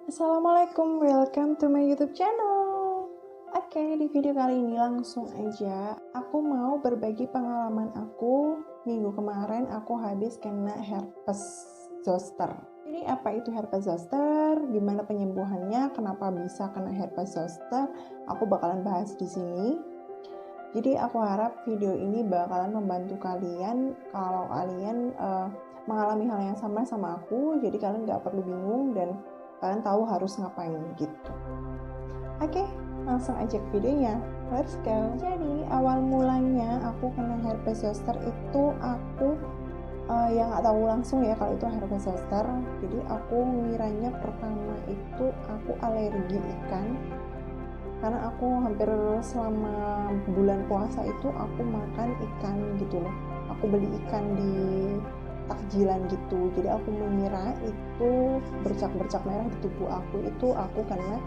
Assalamualaikum, welcome to my YouTube channel. Oke, di video kali ini langsung aja aku mau berbagi pengalaman aku. Minggu kemarin aku habis kena herpes zoster. Jadi apa itu herpes zoster? Gimana penyembuhannya? Kenapa bisa kena herpes zoster? Aku bakalan bahas di sini. Jadi aku harap video ini bakalan membantu kalian kalau kalian mengalami hal yang sama aku. Jadi kalian nggak perlu bingung dan kalian tahu harus ngapain gitu. Oke, langsung aja ke videonya. Let's go. Jadi awal mulanya aku kena herpes zoster itu aku yang nggak tahu langsung ya kalau itu herpes zoster. Jadi aku ngiranya pertama itu aku alergi ikan, karena aku hampir selama bulan puasa itu aku makan ikan gitu loh. Aku beli ikan di takjilan gitu, jadi aku mengira itu bercak-bercak merah di tubuh aku itu aku karena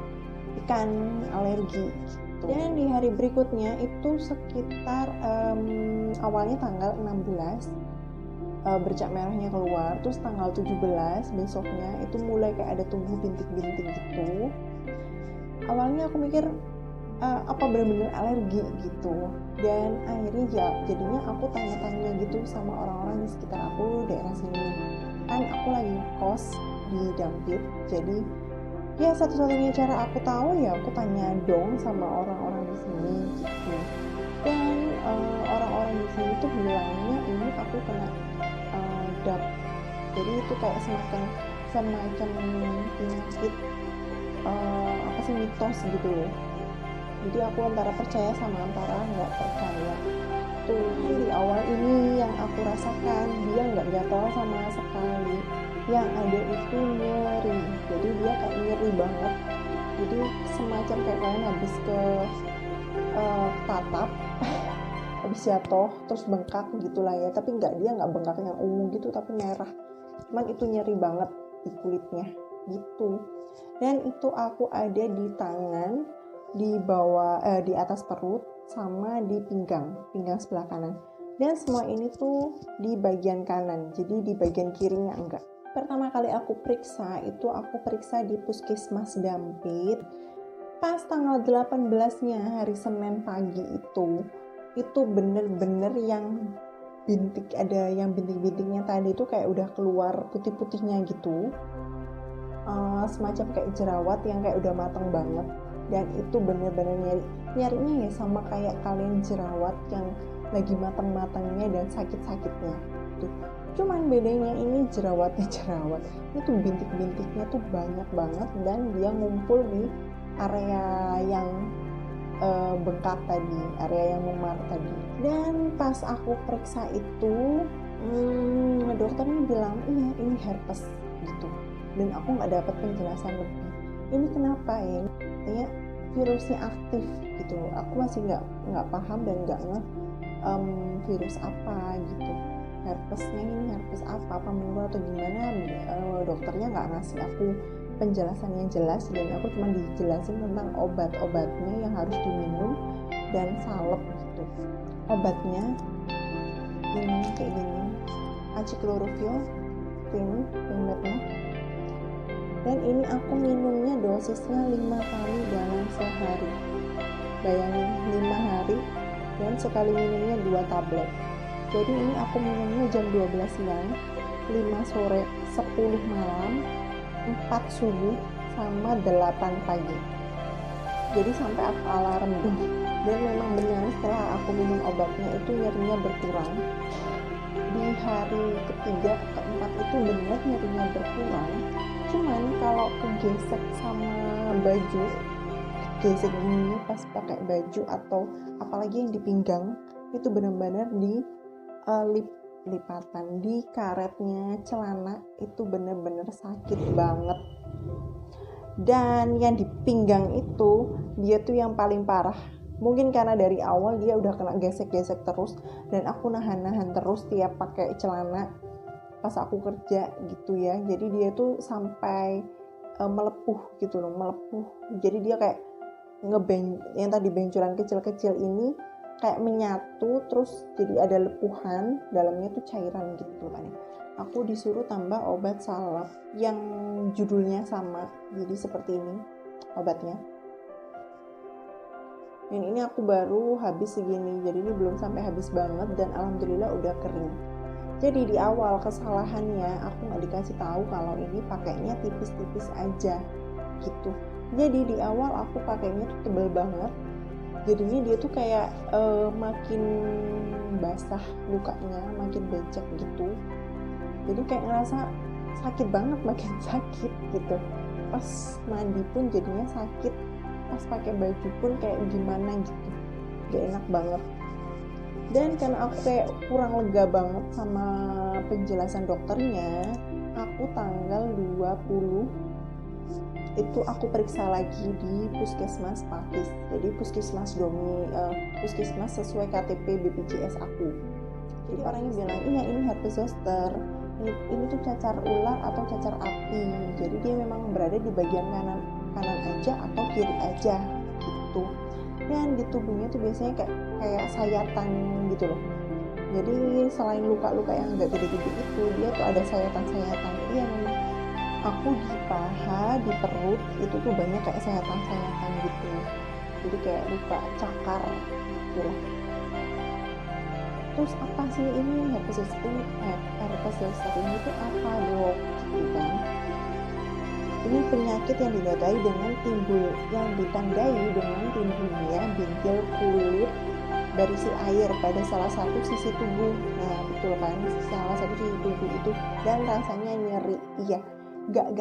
ikan alergi gitu. Dan di hari berikutnya itu sekitar awalnya tanggal 16 bercak merahnya keluar, terus tanggal 17 besoknya itu mulai kayak ada tumbuh bintik-bintik gitu. Awalnya aku mikir apa benar-benar alergi gitu, dan akhirnya jadinya aku tanya-tanya gitu sama orang-orang di sekitar aku daerah sini. Kan aku lagi kos di Dampit, jadi ya satu-satunya cara aku tahu ya aku tanya dong sama orang-orang di sini gitu. Dan orang-orang di sini tuh bilangnya ini aku kena DAP. Jadi itu kayak semacam penyakit apa sih, mitos gitu loh. Jadi aku antara percaya sama antara nggak percaya. Tuh di awal ini yang aku rasakan, dia nggak gatal sama sekali, yang ada itu nyeri. Jadi dia kayak nyeri banget, jadi semacam kayak kalian habis ke tatap habis jatuh terus bengkak gitulah ya, tapi dia nggak bengkak yang ungu gitu, tapi merah, cuman itu nyeri banget di kulitnya gitu. Dan itu aku ada di tangan, di bawah, di atas perut, sama di pinggang sebelah kanan. Dan semua ini tuh di bagian kanan, jadi di bagian kirinya enggak. Pertama kali aku periksa di Puskesmas Dampit pas tanggal 18-nya hari Senin pagi. Itu bener-bener yang ada yang bintik-bintiknya tadi itu kayak udah keluar putih-putihnya gitu, semacam kayak jerawat yang kayak udah matang banget. Dan itu bener-bener nyarinya ya sama kayak kalian jerawat yang lagi matang-matangnya dan sakit-sakitnya tuh. Cuman bedanya ini jerawatnya itu bintik-bintiknya tuh banyak banget, dan dia ngumpul di area yang bengkak tadi, area yang memar tadi. Dan pas aku periksa itu dokternya bilang iya ini herpes gitu, dan aku nggak dapat penjelasan lebih ini kenapa ya, katanya virusnya aktif gitu. Aku masih nggak paham dan nggak virus apa gitu, herpesnya ini herpes apa menular atau gimana. Dokternya nggak ngasih aku penjelasan yang jelas, dan aku cuma dijelasin tentang obat-obatnya yang harus diminum dan salep gitu. Obatnya ini kayak gini, aciklorofil ini obatnya, dan ini aku minumnya dosisnya 5 kali dalam sehari. Bayangin 5 hari dan sekali minumnya 2 tablet. Jadi ini aku minumnya jam 12 siang, 5 sore, 10 malam, 4 subuh, sama 8 pagi. Jadi sampai aku alarm dong. Dan memang benar setelah aku minum obatnya itu nyerinya berkurang. Di hari ketiga, keempat itu benar nyerinya berkurang. Cuman kalau kegesek sama baju, gesek gini pas pakai baju atau apalagi yang di pinggang, itu benar-benar di lipatan di karetnya celana itu benar-benar sakit banget. Dan yang di pinggang itu dia tuh yang paling parah. Mungkin karena dari awal dia udah kena gesek-gesek terus, dan aku nahan-nahan terus tiap pakai celana pas aku kerja gitu ya. Jadi dia tuh sampai melepuh gitu loh, melepuh. Jadi dia kayak yang tadi benjolan kecil-kecil ini kayak menyatu, terus jadi ada lepuhan, dalamnya tuh cairan gitu kan ya. aku disuruh tambah obat salep yang judulnya sama, jadi seperti ini obatnya. Dan ini aku baru habis segini, jadi ini belum sampai habis banget dan alhamdulillah udah kering. Jadi di awal kesalahannya aku nggak dikasih tahu kalau ini pakainya tipis-tipis aja gitu. Jadi di awal aku pakainya tuh tebal banget, jadinya dia tuh kayak makin basah lukanya, makin becek gitu. Jadi kayak ngerasa sakit banget, makin sakit gitu. Pas mandi pun jadinya sakit, pas pakai baju pun kayak gimana gitu, gak enak banget. Dan karena aku kayak kurang lega banget sama penjelasan dokternya, aku tanggal 20 itu aku periksa lagi di puskesmas Pakis. Jadi puskesmas puskesmas sesuai KTP BPJS aku. Jadi orangnya bilang, iya ini herpes zoster, ini tuh cacar ular atau cacar api. Jadi dia memang berada di bagian kanan aja atau kiri aja gitu. Dan di tubuhnya tuh biasanya kayak sayatan gitu loh. Jadi selain luka-luka yang agak gede-gede itu, dia tuh ada sayatan-sayatan. Iya memang aku di paha, di perut itu tuh banyak kayak sayatan-sayatan gitu. Jadi kayak luka cakar gitu loh. Terus apa sih ini herpes zoster ini tuh apa dok? Gitu kan? Ini penyakit yang ditandai dengan timbulnya bintil kulit berisi air pada salah satu sisi tubuh. Nah betul kan, salah satu sisi tubuh itu, dan rasanya nyeri. Iya, gak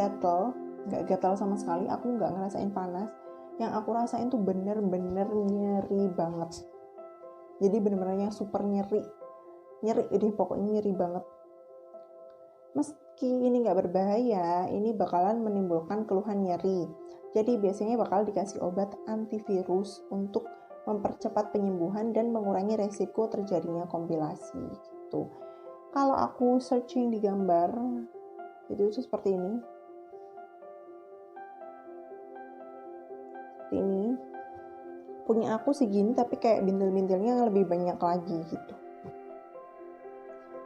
gatal sama sekali. Aku gak ngerasain panas. Yang aku rasain tuh bener-bener nyeri banget. Jadi bener-bener yang super nyeri deh, pokoknya nyeri banget. Meski ini gak berbahaya, ini bakalan menimbulkan keluhan nyeri. Jadi biasanya bakal dikasih obat antivirus untuk mempercepat penyembuhan dan mengurangi resiko terjadinya komplikasi gitu. Kalau aku searching di gambar, jadi itu seperti ini. Ini punya aku segini, tapi kayak bintil-bintilnya lebih banyak lagi gitu.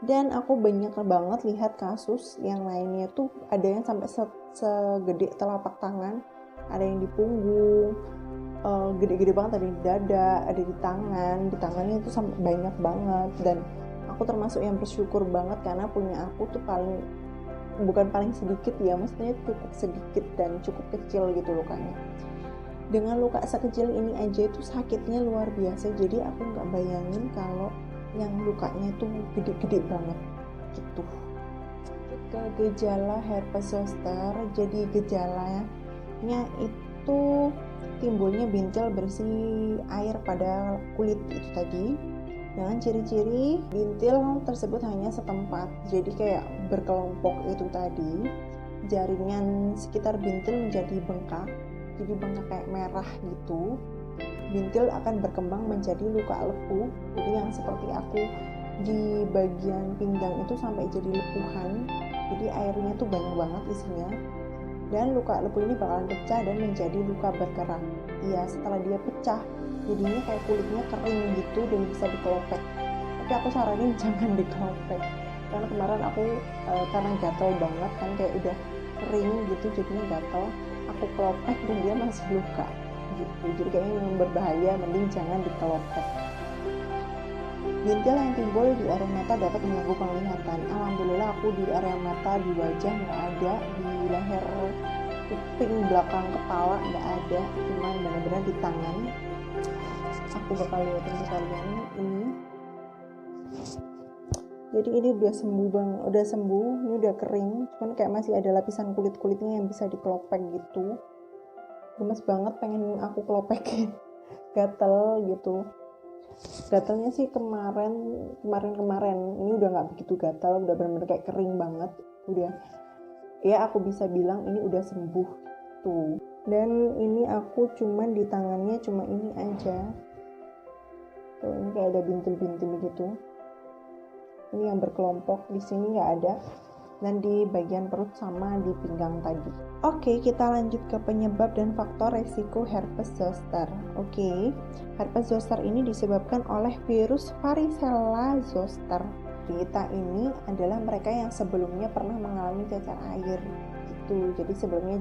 Dan aku banyak banget lihat kasus yang lainnya tuh ada yang sampai segede telapak tangan, ada yang di punggung, gede-gede banget, ada di dada, ada di tangannya itu sampai banyak banget. Dan aku termasuk yang bersyukur banget karena punya aku tuh bukan paling sedikit ya, maksudnya cukup sedikit dan cukup kecil gitu lukanya. Dengan luka sekecil ini aja itu sakitnya luar biasa. Jadi aku nggak bayangin kalau yang lukanya itu gede-gede banget gitu. Ke gejala herpes zoster, jadi gejalanya itu timbulnya bintil berisi air pada kulit itu tadi, dengan ciri-ciri bintil tersebut hanya setempat, jadi kayak berkelompok itu tadi. Jaringan sekitar bintil menjadi bengkak, jadi bengkak kayak merah gitu. Bintil akan berkembang menjadi luka lepuh, jadi yang seperti aku di bagian pinggang itu sampai jadi lepuhan, jadi airnya tuh banyak banget isinya. Dan luka lepuh ini bakalan pecah dan menjadi luka bergerak. Iya, setelah dia pecah jadinya kayak kulitnya kering gitu dan bisa dikelopek. Tapi aku saranin jangan dikelopek, karena kemarin aku karena gatal banget kan, kayak udah kering gitu jadinya gatal, aku kelopek dan dia masih luka gitu. Jadi kayaknya yang berbahaya, mending jangan dikelopek. Bintil yang timbul di area mata dapat mengganggu penglihatan. Alhamdulillah aku di area mata, di wajah nggak ada, di leher, kuping, belakang kepala nggak ada, cuman benar-benar di tangan. Aku bakal liatin ke kalian ini. Jadi ini udah sembuh bang, udah sembuh, ini udah kering, cuman kayak masih ada lapisan kulit-kulitnya yang bisa dikelopek gitu. Gemes banget, pengen aku kelopekin. Gatel gitu. Gatalnya sih kemarin, ini udah nggak begitu gatal, udah benar-benar kayak kering banget, udah ya aku bisa bilang ini udah sembuh tuh. Dan ini aku cuman di tangannya cuma ini aja tuh, ini kayak ada bintil-bintil gitu, ini yang berkelompok, di sini nggak ada, dan di bagian perut sama di pinggang tadi. Oke, kita lanjut ke penyebab dan faktor resiko herpes zoster. Oke, herpes zoster ini disebabkan oleh virus varicella zoster. penderita ini adalah mereka yang sebelumnya pernah mengalami cacar air gitu. Jadi sebelumnya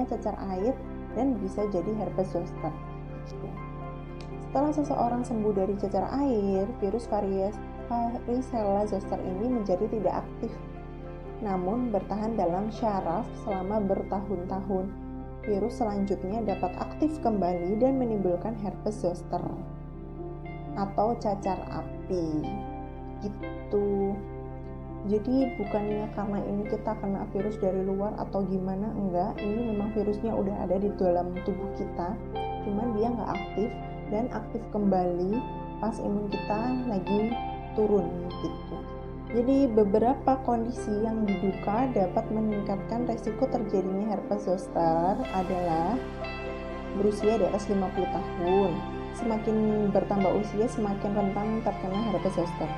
cacar air dan bisa jadi herpes zoster gitu. Setelah seseorang sembuh dari cacar air, virus varicella zoster ini menjadi tidak aktif, namun bertahan dalam syaraf selama bertahun-tahun. Virus selanjutnya dapat aktif kembali dan menimbulkan herpes zoster atau cacar api gitu. Jadi bukannya karena ini kita kena virus dari luar atau gimana, enggak, ini memang virusnya udah ada di dalam tubuh kita, cuman dia nggak aktif dan aktif kembali pas imun kita lagi turun gitu. Jadi beberapa kondisi yang diduga dapat meningkatkan resiko terjadinya herpes zoster adalah berusia di atas 50 tahun. Semakin bertambah usia, semakin rentan terkena herpes zoster.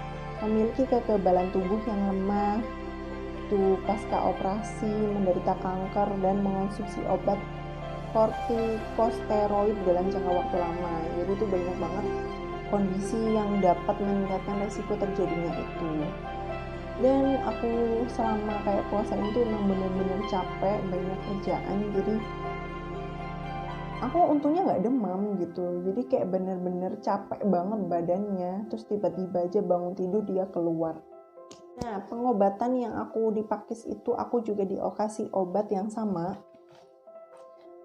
Memiliki kekebalan tubuh yang lemah, pasca operasi, menderita kanker, dan mengonsumsi obat kortikosteroid dalam jangka waktu lama. Jadi itu banyak banget kondisi yang dapat meningkatkan resiko terjadinya itu. Dan aku selama kayak puasa itu emang bener-bener capek, banyak kerjaan, jadi aku untungnya nggak demam gitu, jadi kayak bener-bener capek banget badannya, terus tiba-tiba aja bangun tidur dia keluar. Nah, pengobatan yang aku dipakis itu aku juga dikasih obat yang sama,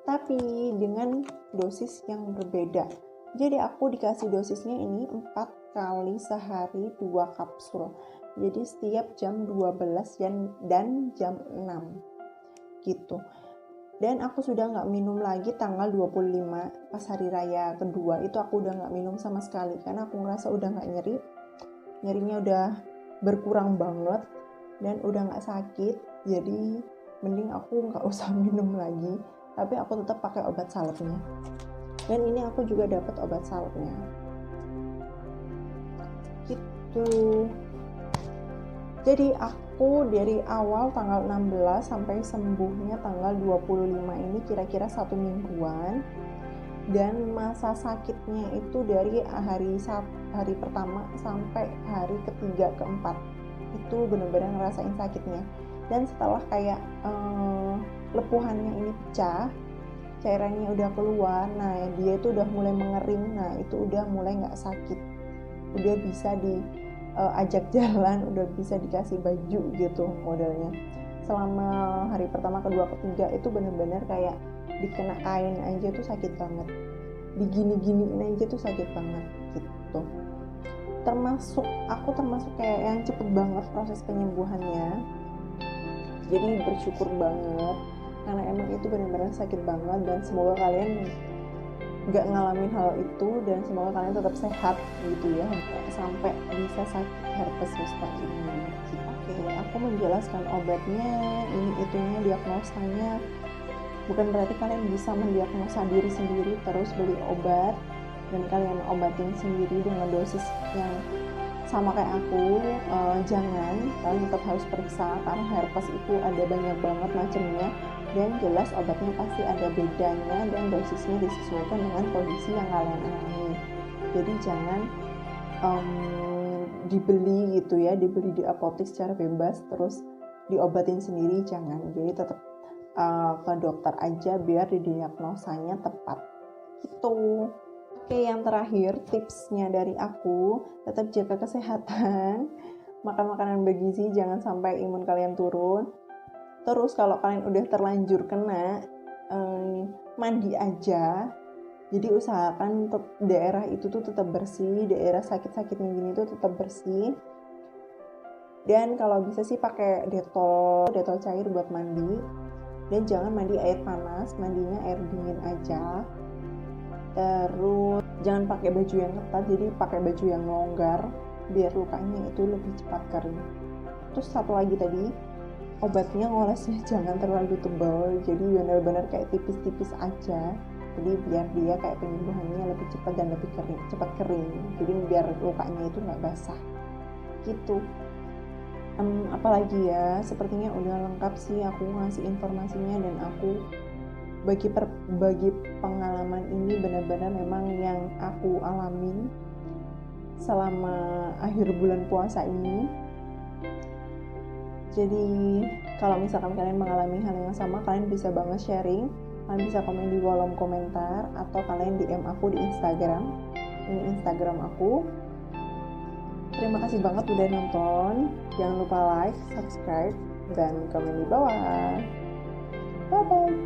tapi dengan dosis yang berbeda. Jadi aku dikasih dosisnya ini 4 kali sehari 2 kapsul. Jadi setiap jam 12 dan jam 6 gitu. Dan aku sudah nggak minum lagi tanggal 25 pas hari raya kedua itu aku udah nggak minum sama sekali karena aku ngerasa udah nggak nyerinya udah berkurang banget dan udah nggak sakit, jadi mending aku nggak usah minum lagi, tapi aku tetap pakai obat salepnya. Dan ini aku juga dapat obat salepnya gitu. Jadi aku dari awal tanggal 16 sampai sembuhnya tanggal 25 ini kira-kira 1 mingguan. Dan masa sakitnya itu dari hari pertama sampai hari ketiga keempat. Itu benar-benar ngerasain sakitnya. Dan setelah kayak lepuhannya ini pecah, cairannya udah keluar, nah dia itu udah mulai mengering, nah itu udah mulai nggak sakit. Udah bisa ajak jalan, udah bisa dikasih baju gitu modelnya. Selama hari pertama, kedua, ketiga itu bener-bener kayak dikena kain aja tuh sakit banget, digini-giniin aja tuh sakit banget gitu. Aku termasuk kayak yang cepet banget proses penyembuhannya, jadi bersyukur banget karena emang itu benar-benar sakit banget. Dan semoga kalian gak ngalamin hal itu dan semoga kalian tetap sehat gitu ya, sampai bisa sakit herpes zoster ini. Oke, aku menjelaskan obatnya, ini itunya, diagnosanya. Bukan berarti kalian bisa mendiagnosa diri sendiri terus beli obat dan kalian obatin sendiri dengan dosis yang sama kayak aku. Jangan, kalian tetap harus periksa karena herpes itu ada banyak banget macamnya. Dan jelas obatnya pasti ada bedanya dan dosisnya disesuaikan dengan kondisi yang kalian alami. Jadi jangan dibeli gitu ya, dibeli di apotek secara bebas terus diobatin sendiri, jangan. Jadi tetap ke dokter aja biar didiagnosanya tepat gitu. Oke, yang terakhir tipsnya dari aku, tetap jaga kesehatan, makan makanan bergizi, jangan sampai imun kalian turun. Terus kalau kalian udah terlanjur kena, mandi aja. Jadi usahakan daerah itu tuh tetap bersih, daerah sakit-sakitnya gini tuh tetap bersih. Dan kalau bisa sih pakai detol cair buat mandi. Dan jangan mandi air panas, mandinya air dingin aja. Terus jangan pakai baju yang ketat, jadi pakai baju yang longgar biar lukanya itu lebih cepat kering. Terus satu lagi tadi, obatnya ngolesnya jangan terlalu tebal, jadi benar-benar kayak tipis-tipis aja, jadi biar dia kayak penyembuhannya lebih cepat dan lebih cepat kering, jadi biar lukanya itu nggak basah gitu. Apalagi ya, sepertinya udah lengkap sih aku ngasih informasinya, dan aku bagi pengalaman ini benar-benar memang yang aku alamin selama akhir bulan puasa ini. Jadi kalau misalkan kalian mengalami hal yang sama, kalian bisa banget sharing. Kalian bisa komen di kolom komentar atau kalian DM aku di Instagram. Ini Instagram aku. Terima kasih banget udah nonton. Jangan lupa like, subscribe, dan komen di bawah. Bye-bye.